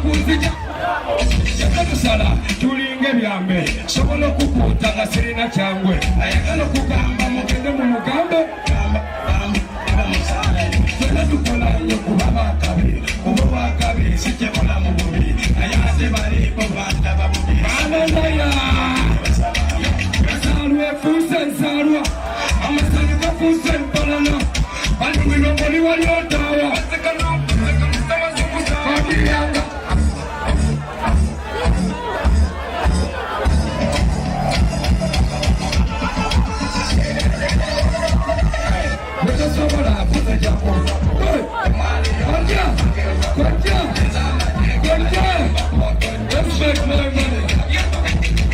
kuzija yakatusala tulinga ebyambe sobola okukuuta nga sirina kyangwe ayagala okugamba mugende mu mugambe fena tukola nnyo kuba bakabi kuba bakabi sikyekola mu bubi naye ate balipo bandaba bubi bananaya ensaalwa efuuse ensaalwa amasani gafuuse empalana bali mwinongoli wali otaawa abiyanga wetasobola kuzajako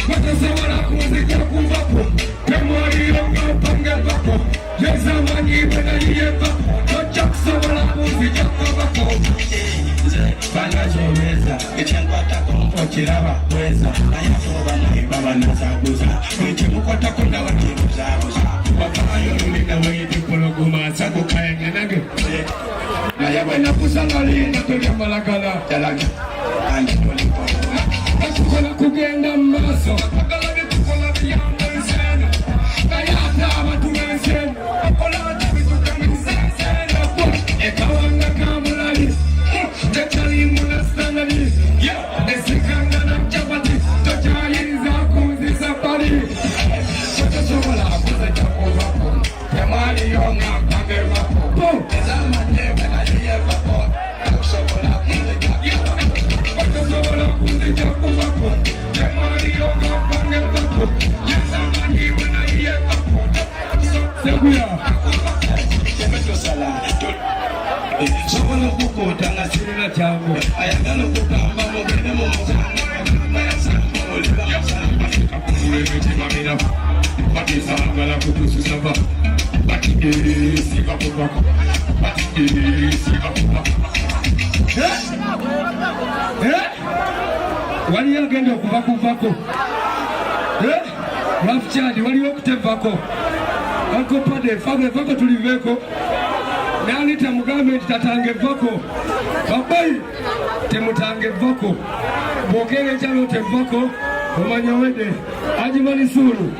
wetasobola kuzija kuvako temwaliyonga opangevako yezamanyibenaliyeva tojakusobola kuzija kuvako banazoweza ekyenkwatako okiraba weza ayafoba nayiba banazaguza ekimukotako nawatibuzabuza wakayo lulinda weyitipologuma sagukayengenage naye bwenakusanga linda tolyamalagala yalaga antitolipologuma akukola kugenda mumaaso akagala bikukola biyamba enseno naye ate abantu b'enseno akola atabitukamizenseno ekawanga kamulali tekalimunasangani esikangana capati tokyayinza kunzisa bali totosobola kuzejakuvako temwaliyonga kagevako ezamanyebenaliyevako tosobola kuzejakuvako temwaliyonga kagevako ezamanyebenaliyevako seguya sobola okukuuta nga sirina kyangwe ayagala okugamba mugende mu musangaolibamusangaekulemetimamira batisangala kutusisaba batisibakuvako batisibakuvako waliyo agenda okuvakuvako rafukyadi waliyo okutevako akopade evako tuliveeko nani temugambe nti tatange vako babayi temutange vako bwogera ekyalo tevako omanya wede ajimani sulu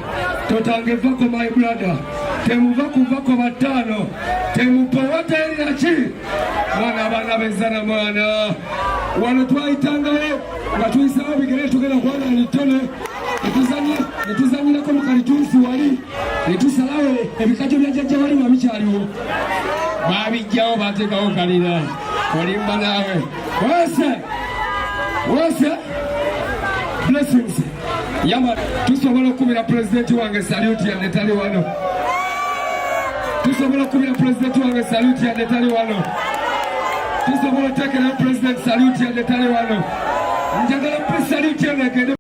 totange vako my brother temuvakuvako batano temupowateerinaki mwana abaana bezana mwana wano twayitangawo nga tuyisawo bigere tugenda kubanga litone netuzanyirako mukalituusi wali netusalawo ebikajjo bya jjajja wali nga bikyaliwo babijjawo bateekawo kalina olimba naawe wose blessings yama tusobola okubira pulezidenti wange saluti yadde tali wano tusobola okubira pulezidenti wange saluti yadde tali wano tusobola oteekerayo pulezidenti saluti yadde tali wano njagala saluti yange egende